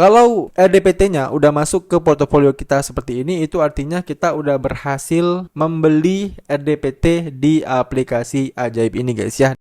Kalau RDPT-nya udah masuk ke portofolio kita seperti ini, itu artinya kita udah berhasil membeli RDPT di aplikasi Ajaib ini guys ya.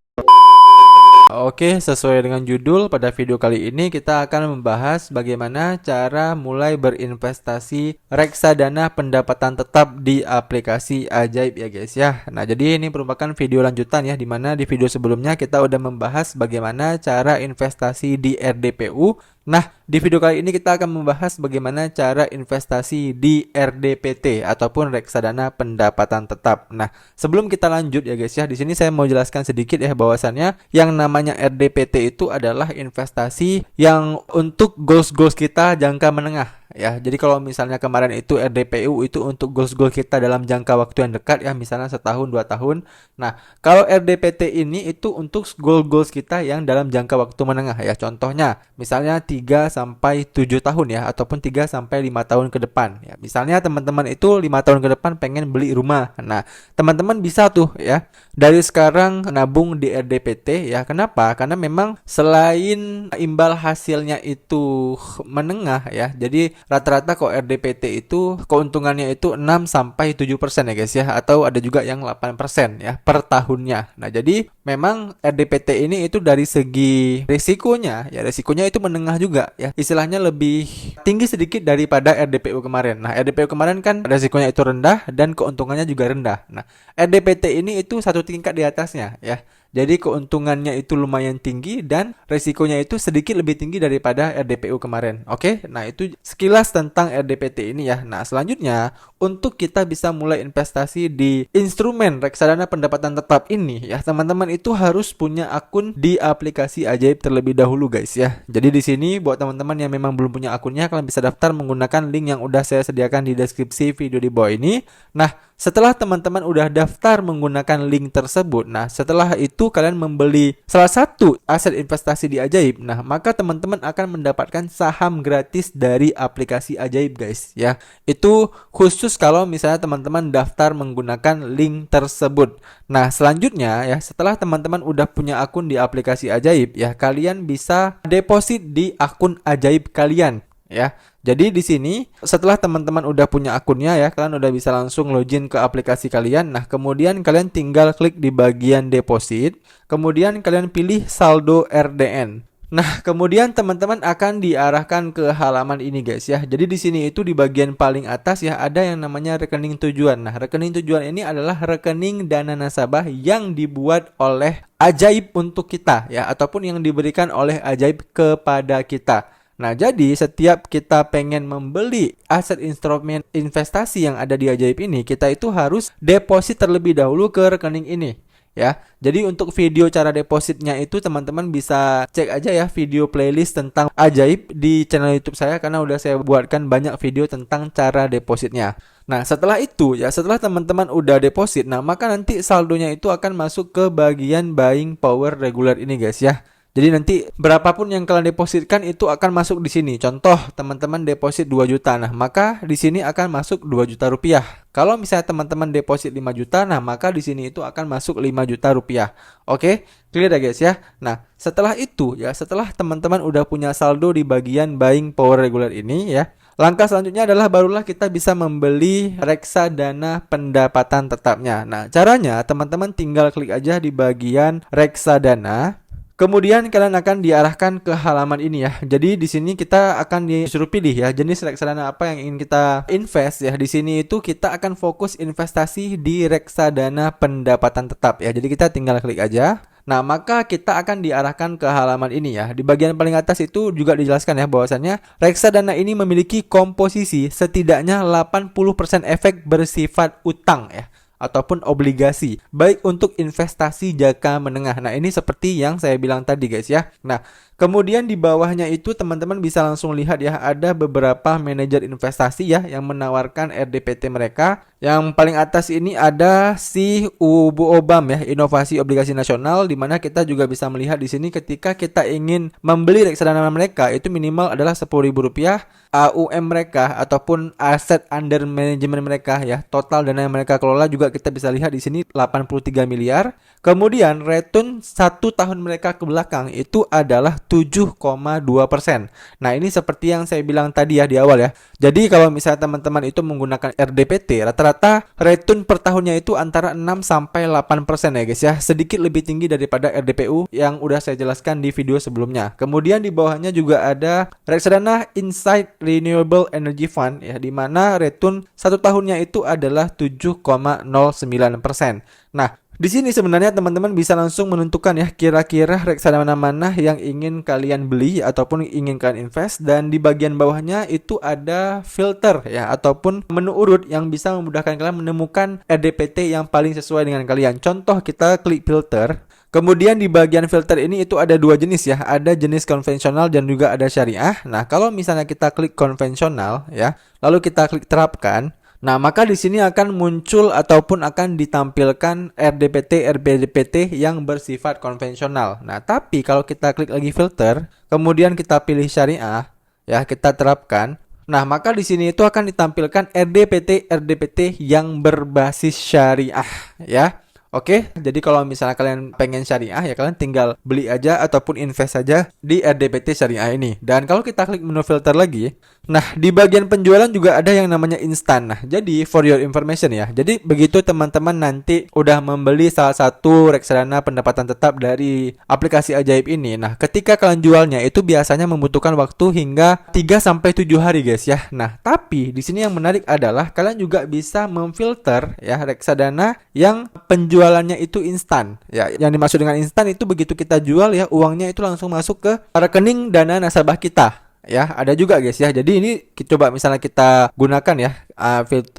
Oke, sesuai dengan judul, pada video kali ini kita akan membahas bagaimana cara mulai berinvestasi reksadana pendapatan tetap di aplikasi Ajaib ya guys ya. Nah, jadi ini merupakan video lanjutan ya, dimana di video sebelumnya kita udah membahas bagaimana cara investasi di RDPU. Nah, di video kali ini kita akan membahas bagaimana cara investasi di RDPT ataupun reksadana pendapatan tetap. Nah, sebelum kita lanjut ya guys ya, di sini saya mau jelaskan sedikit ya bahwasannya yang namanya RDPT itu adalah investasi yang untuk goals kita jangka menengah. Ya, jadi kalau misalnya kemarin itu RDPU itu untuk goals kita dalam jangka waktu yang dekat ya, misalnya setahun 2 tahun. Nah, kalau RDPT ini itu untuk goals kita yang dalam jangka waktu menengah ya. Contohnya, misalnya 3 sampai 7 tahun ya, ataupun 3 sampai 5 tahun ke depan ya. Misalnya teman-teman itu 5 tahun ke depan pengen beli rumah. Nah, teman-teman bisa tuh ya dari sekarang nabung di RDPT ya. Kenapa? Karena memang selain imbal hasilnya itu menengah ya. Jadi rata-rata kok RDPT itu keuntungannya itu 6 sampai 7% ya guys ya, atau ada juga yang 8% ya per tahunnya. Nah, jadi memang RDPT ini itu dari segi risikonya ya, risikonya itu menengah juga ya. Istilahnya lebih tinggi sedikit daripada RDPU kemarin. Nah, RDPU kemarin kan risikonya itu rendah dan keuntungannya juga rendah. Nah, RDPT ini itu satu tingkat di atasnya ya. Jadi keuntungannya itu lumayan tinggi dan resikonya itu sedikit lebih tinggi daripada RDPU kemarin. Oke, nah itu sekilas tentang RDPT ini ya. Nah, selanjutnya untuk kita bisa mulai investasi di instrumen reksadana pendapatan tetap ini ya, teman-teman itu harus punya akun di aplikasi Ajaib terlebih dahulu guys ya. Jadi di sini buat teman-teman yang memang belum punya akunnya, kalian bisa daftar menggunakan link yang udah saya sediakan di deskripsi video di bawah ini. Nah, setelah teman-teman udah daftar menggunakan link tersebut, nah setelah itu kalian membeli salah satu aset investasi di Ajaib, nah maka teman-teman akan mendapatkan saham gratis dari aplikasi Ajaib guys ya. Itu khusus kalau misalnya teman-teman daftar menggunakan link tersebut. Nah, selanjutnya ya, setelah teman-teman udah punya akun di aplikasi Ajaib ya, kalian bisa deposit di akun Ajaib kalian ya. Jadi di sini setelah teman-teman udah punya akunnya ya, kalian udah bisa langsung login ke aplikasi kalian. Nah, kemudian kalian tinggal klik di bagian deposit, kemudian kalian pilih saldo RDN. Nah, kemudian teman-teman akan diarahkan ke halaman ini guys ya. Jadi di sini itu di bagian paling atas ya ada yang namanya rekening tujuan. Nah, rekening tujuan ini adalah rekening dana nasabah yang dibuat oleh Ajaib untuk kita ya, ataupun yang diberikan oleh Ajaib kepada kita. Nah, jadi setiap kita pengen membeli aset instrumen investasi yang ada di Ajaib ini, kita itu harus deposit terlebih dahulu ke rekening ini ya. Jadi untuk video cara depositnya itu teman-teman bisa cek aja ya video playlist tentang Ajaib di channel YouTube saya, karena udah saya buatkan banyak video tentang cara depositnya. Nah, setelah itu ya, setelah teman-teman udah deposit, nah maka nanti saldonya itu akan masuk ke bagian buying power regular ini guys ya. Jadi nanti berapapun yang kalian depositkan itu akan masuk di sini. Contoh, teman-teman deposit 2 juta. Nah, maka di sini akan masuk 2 juta rupiah. Kalau misalnya teman-teman deposit 5 juta, nah maka di sini itu akan masuk 5 juta rupiah. Oke, clear ya guys ya. Nah, setelah itu ya, setelah teman-teman udah punya saldo di bagian buying power regular ini ya, langkah selanjutnya adalah barulah kita bisa membeli reksadana pendapatan tetapnya. Nah, caranya teman-teman tinggal klik aja di bagian reksadana. Kemudian kalian akan diarahkan ke halaman ini ya. Jadi di sini kita akan disuruh pilih ya jenis reksadana apa yang ingin kita invest ya. Di sini itu kita akan fokus investasi di reksadana pendapatan tetap ya. Jadi kita tinggal klik aja. Nah, maka kita akan diarahkan ke halaman ini ya. Di bagian paling atas itu juga dijelaskan ya bahwasannya reksadana ini memiliki komposisi setidaknya 80% efek bersifat utang ya, ataupun obligasi, baik untuk investasi jangka menengah. Nah, ini seperti yang saya bilang tadi guys ya. Nah, kemudian di bawahnya itu teman-teman bisa langsung lihat ya, ada beberapa manajer investasi ya yang menawarkan RDPT mereka. Yang paling atas ini ada si UBU Obam ya, Inovasi Obligasi Nasional, di mana kita juga bisa melihat di sini ketika kita ingin membeli reksadana mereka itu minimal adalah Rp10.000, AUM mereka ataupun aset under management mereka ya, total dana yang mereka kelola juga kita bisa lihat di sini 83 miliar. Kemudian return 1 tahun mereka ke belakang itu adalah 7,2%. Nah, ini seperti yang saya bilang tadi ya di awal ya. Jadi kalau misalnya teman-teman itu menggunakan RDPT, rata-rata return per tahunnya itu antara 6 sampai 8% ya guys ya. Sedikit lebih tinggi daripada RDPU yang udah saya jelaskan di video sebelumnya. Kemudian di bawahnya juga ada reksadana Insight Renewable Energy Fund ya, di mana return 1 tahunnya itu adalah 7,09%. Nah, di sini sebenarnya teman-teman bisa langsung menentukan ya kira-kira reksadana mana yang ingin kalian beli ataupun ingin kalian invest, dan di bagian bawahnya itu ada filter ya ataupun menu urut yang bisa memudahkan kalian menemukan RDPT yang paling sesuai dengan kalian. Contoh, kita klik filter. Kemudian di bagian filter ini itu ada dua jenis ya, ada jenis konvensional dan juga ada syariah. Nah, kalau misalnya kita klik konvensional ya, lalu kita klik terapkan. Nah, maka di sini akan muncul ataupun akan ditampilkan RDPT yang bersifat konvensional. Nah, tapi kalau kita klik lagi filter, kemudian kita pilih syariah, ya, kita terapkan. Nah, maka di sini itu akan ditampilkan RDPT yang berbasis syariah, ya. Oke, jadi kalau misalnya kalian pengen syariah ya kalian tinggal beli aja ataupun invest saja di RDPT syariah ini. Dan kalau kita klik menu filter lagi, nah di bagian penjualan juga ada yang namanya instan. Nah, jadi for your information ya. Jadi begitu teman-teman nanti udah membeli salah satu reksadana pendapatan tetap dari aplikasi ajaib ini. Nah, ketika kalian jualnya itu biasanya membutuhkan waktu hingga 3 sampai 7 hari guys ya. Nah, tapi di sini yang menarik adalah kalian juga bisa memfilter ya reksadana yang penjualannya itu instan. Ya, yang dimaksud dengan instan itu begitu kita jual ya, uangnya itu langsung masuk ke rekening dana nasabah kita. Ya, ada juga guys ya. Jadi ini coba misalnya kita gunakan ya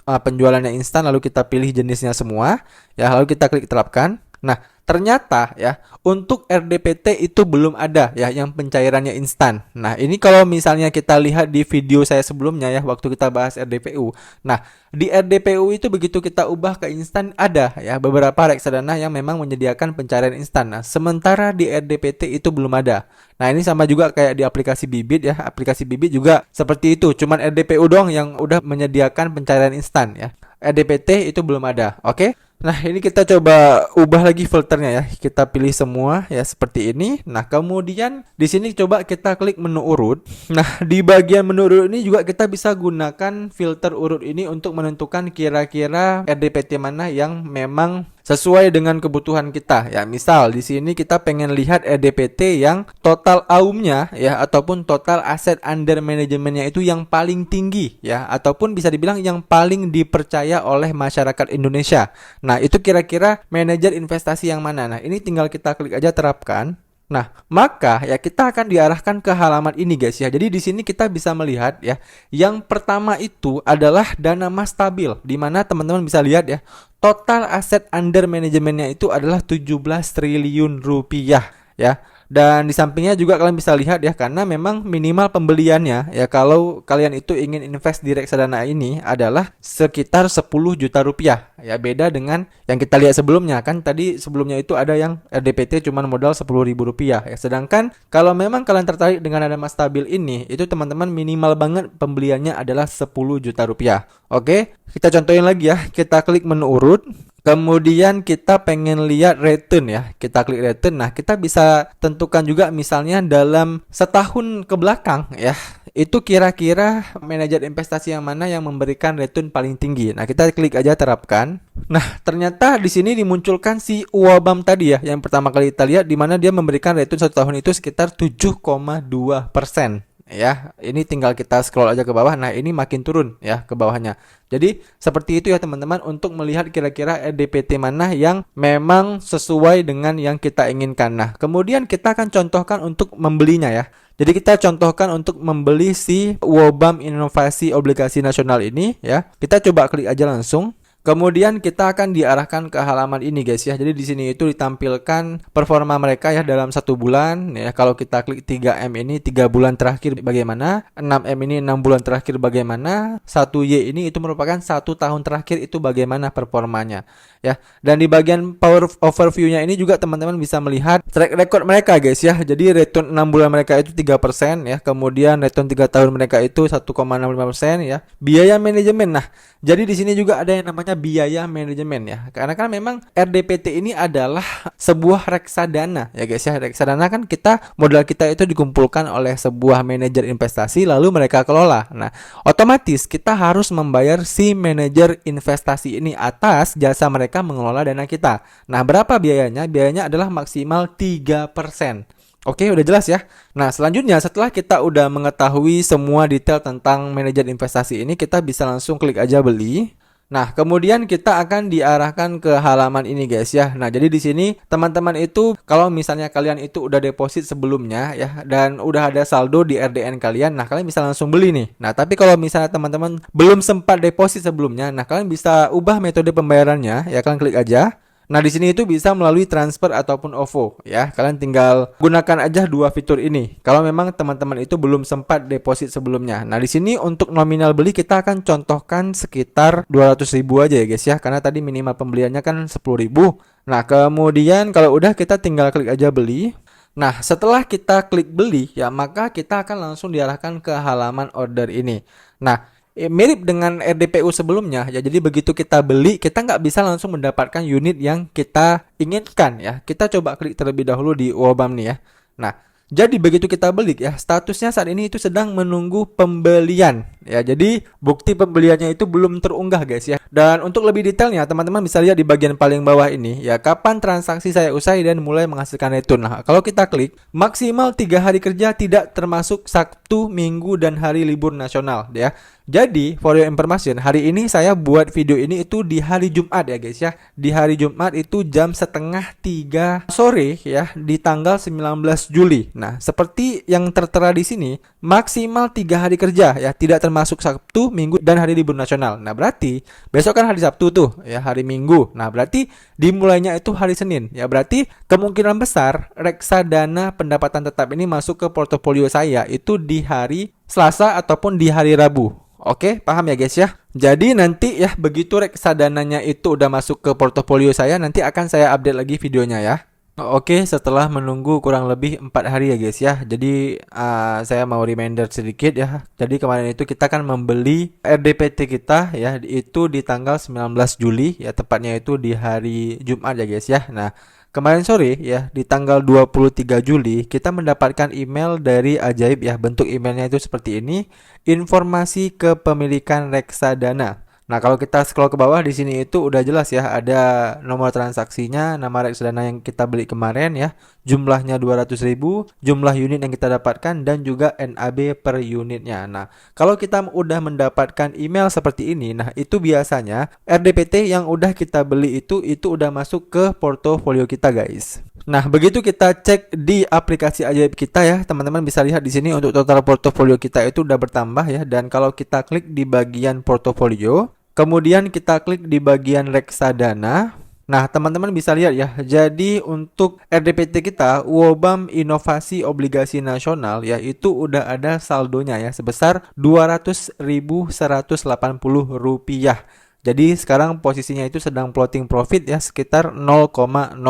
penjualannya instan, lalu kita pilih jenisnya semua ya, lalu kita klik terapkan. Nah, ternyata ya untuk RDPT itu belum ada ya yang pencairannya instan. Nah, ini kalau misalnya kita lihat di video saya sebelumnya ya waktu kita bahas RDPU. Nah, di RDPU itu begitu kita ubah ke instan ada ya beberapa reksadana yang memang menyediakan pencairan instan. Nah, sementara di RDPT itu belum ada. Nah, ini sama juga kayak di aplikasi Bibit ya. Aplikasi Bibit juga seperti itu. Cuman RDPU doang yang udah menyediakan pencairan instan ya. RDPT itu belum ada. Oke? Nah, ini kita coba ubah lagi filternya ya. Kita pilih semua ya seperti ini. Nah, kemudian di sini coba kita klik menu urut. Nah, di bagian menu urut ini juga kita bisa gunakan filter urut ini untuk menentukan kira-kira RDPT mana yang memang sesuai dengan kebutuhan kita ya. Misal di sini kita pengen lihat RDPT yang total AUM-nya ya ataupun total aset under manajemennya itu yang paling tinggi ya, ataupun bisa dibilang yang paling dipercaya oleh masyarakat Indonesia. Nah, itu kira-kira manajer investasi yang mana. Nah, ini tinggal kita klik aja terapkan. Nah, maka ya kita akan diarahkan ke halaman ini guys ya. Jadi di sini kita bisa melihat ya, yang pertama itu adalah dana mas stabil, di mana teman-teman bisa lihat ya, total aset under manajemennya itu adalah 17 triliun rupiah ya. Dan di sampingnya juga kalian bisa lihat ya, karena memang minimal pembeliannya ya kalau kalian itu ingin invest di reksadana ini adalah sekitar 10 juta rupiah ya, beda dengan yang kita lihat sebelumnya. Kan tadi sebelumnya itu ada yang RDPT cuma modal 10.000 rupiah ya. Sedangkan kalau memang kalian tertarik dengan dana mas stabil ini, itu teman-teman minimal banget pembeliannya adalah 10 juta rupiah. Oke, kita contohin lagi ya. Kita klik menu urut. Kemudian kita pengen lihat return ya, kita klik return. Nah, kita bisa tentukan juga misalnya dalam setahun ke belakang ya, itu kira-kira manajer investasi yang mana yang memberikan return paling tinggi. Nah, kita klik aja terapkan. Nah, ternyata di sini dimunculkan si UABAM tadi ya, yang pertama kali kita lihat, di mana dia memberikan return 1 tahun itu sekitar 7,2%. Ya, ini tinggal kita scroll aja ke bawah. Nah, ini makin turun ya ke bawahnya. Jadi seperti itu ya teman-teman, untuk melihat kira-kira RDPT mana yang memang sesuai dengan yang kita inginkan. Nah, kemudian kita akan contohkan untuk membelinya ya. Jadi kita contohkan untuk membeli si UOBAM Inovasi Obligasi Nasional ini ya. Kita coba klik aja langsung. Kemudian kita akan diarahkan ke halaman ini guys ya. Jadi di sini itu ditampilkan performa mereka ya dalam 1 bulan ya. Kalau kita klik 3M ini 3 bulan terakhir bagaimana, 6M ini 6 bulan terakhir bagaimana, 1Y ini itu merupakan 1 tahun terakhir itu bagaimana performanya ya. Dan di bagian power overview-nya ini juga teman-teman bisa melihat track record mereka guys ya. Jadi return 6 bulan mereka itu 3% ya. Kemudian return 3 tahun mereka itu 1,65% ya. Biaya manajemen. Nah, jadi di sini juga ada yang namanya biaya manajemen ya. Karena kan memang RDPT ini adalah sebuah reksadana ya guys ya. Reksadana kan modal kita itu dikumpulkan oleh sebuah manajer investasi lalu mereka kelola. Nah, otomatis kita harus membayar si manajer investasi ini atas jasa mereka mengelola dana kita. Nah, berapa biayanya? Biayanya adalah maksimal 3%. Oke, udah jelas ya. Nah, selanjutnya setelah kita udah mengetahui semua detail tentang manajer investasi ini, kita bisa langsung klik aja beli. Nah, kemudian kita akan diarahkan ke halaman ini guys ya. Nah, jadi di sini teman-teman itu kalau misalnya kalian itu udah deposit sebelumnya ya dan udah ada saldo di RDN kalian, nah kalian bisa langsung beli nih. Nah, tapi kalau misalnya teman-teman belum sempat deposit sebelumnya, nah kalian bisa ubah metode pembayarannya ya, kalian klik aja. Nah, di sini itu bisa melalui transfer ataupun OVO ya. Kalian tinggal gunakan aja dua fitur ini. Kalau memang teman-teman itu belum sempat deposit sebelumnya. Nah, di sini untuk nominal beli kita akan contohkan sekitar 200.000 aja ya guys ya. Karena tadi minimal pembeliannya kan 10.000. Nah, kemudian kalau udah kita tinggal klik aja beli. Nah, setelah kita klik beli ya, maka kita akan langsung diarahkan ke halaman order ini. Nah, mirip dengan RDPU sebelumnya ya, jadi begitu kita beli kita nggak bisa langsung mendapatkan unit yang kita inginkan ya. Kita coba klik terlebih dahulu di Wobam nih ya. Nah, jadi begitu kita beli ya, statusnya saat ini itu sedang menunggu pembelian ya. Jadi bukti pembeliannya itu belum terunggah guys ya. Dan untuk lebih detailnya teman-teman bisa lihat di bagian paling bawah ini ya, kapan transaksi saya usai dan mulai menghasilkan return. Nah, kalau kita klik maksimal 3 hari kerja tidak termasuk Sabtu, Minggu dan hari libur nasional ya. Jadi, for your information, hari ini saya buat video ini itu di hari Jumat ya guys ya. Di hari Jumat itu jam setengah 3 sore ya, di tanggal 19 Juli. Nah, seperti yang tertera di sini, maksimal 3 hari kerja ya, tidak termasuk Sabtu, Minggu dan hari libur nasional. Nah, berarti besok kan hari Sabtu tuh ya, hari Minggu. Nah, berarti dimulainya itu hari Senin ya. Berarti kemungkinan besar reksadana pendapatan tetap ini masuk ke portofolio saya itu di hari Selasa ataupun di hari Rabu. Oke, paham ya guys ya. Jadi nanti ya begitu reksadananya itu udah masuk ke portofolio saya, nanti akan saya update lagi videonya ya. Oke, setelah menunggu kurang lebih 4 hari ya guys ya. Jadi saya mau reminder sedikit ya. Jadi kemarin itu kita kan membeli RDPT kita ya, itu di tanggal 19 Juli ya, tepatnya itu di hari Jumat ya guys ya. Nah, kemarin sore ya, di tanggal 23 Juli kita mendapatkan email dari Ajaib ya. Bentuk emailnya itu seperti ini, informasi kepemilikan reksadana. Nah, kalau kita scroll ke bawah di sini itu udah jelas ya, ada nomor transaksinya, nama reksadana yang kita beli kemarin ya, jumlahnya 200.000, jumlah unit yang kita dapatkan dan juga NAB per unitnya. Nah, kalau kita udah mendapatkan email seperti ini, nah itu biasanya RDPT yang udah kita beli itu udah masuk ke portofolio kita guys. Nah, begitu kita cek di aplikasi Ajaib kita ya, teman-teman bisa lihat di sini untuk total portofolio kita itu udah bertambah ya. Dan kalau kita klik di bagian portofolio, kemudian kita klik di bagian reksadana. Nah, teman-teman bisa lihat ya. Jadi untuk RDPT kita, Wobam Inovasi Obligasi Nasional ya, itu udah ada saldonya ya sebesar Rp200.180. Jadi sekarang posisinya itu sedang floating profit ya, sekitar 0,09%.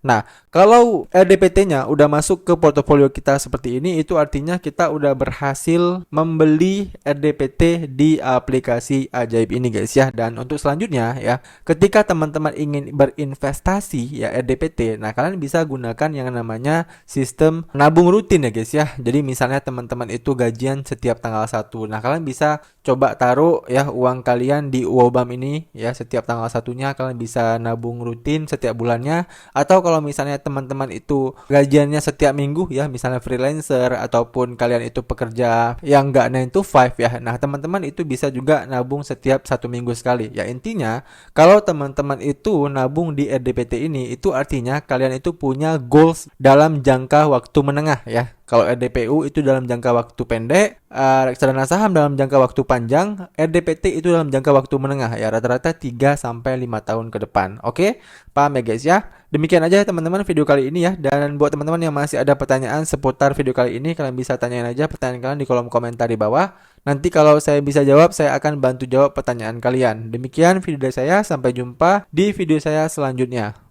Nah, kalau RDPT-nya udah masuk ke portofolio kita seperti ini, itu artinya kita udah berhasil membeli RDPT di aplikasi Ajaib ini guys ya. Dan untuk selanjutnya ya, ketika teman-teman ingin berinvestasi ya RDPT, nah kalian bisa gunakan yang namanya sistem nabung rutin ya guys ya. Jadi misalnya teman-teman itu gajian setiap tanggal 1. Nah, kalian bisa coba taruh ya uang kalian di Wobam ini ya, setiap tanggal satunya kalian bisa nabung rutin setiap bulannya. Atau kalau misalnya teman-teman itu gajiannya setiap minggu ya, misalnya freelancer ataupun kalian itu pekerja yang enggak 9 to 5 ya, nah teman-teman itu bisa juga nabung setiap 1 minggu sekali ya. Intinya kalau teman-teman itu nabung di RDPT ini, itu artinya kalian itu punya goals dalam jangka waktu menengah ya. Kalau RDPU itu dalam jangka waktu pendek, reksadana saham dalam jangka waktu panjang, RDPT itu dalam jangka waktu menengah ya, rata-rata 3 sampai 5 tahun ke depan. Oke? Paham ya guys ya? Demikian aja teman-teman video kali ini ya. Dan buat teman-teman yang masih ada pertanyaan seputar video kali ini, kalian bisa tanyain aja pertanyaan kalian di kolom komentar di bawah. Nanti kalau saya bisa jawab, saya akan bantu jawab pertanyaan kalian. Demikian video dari saya, sampai jumpa di video saya selanjutnya.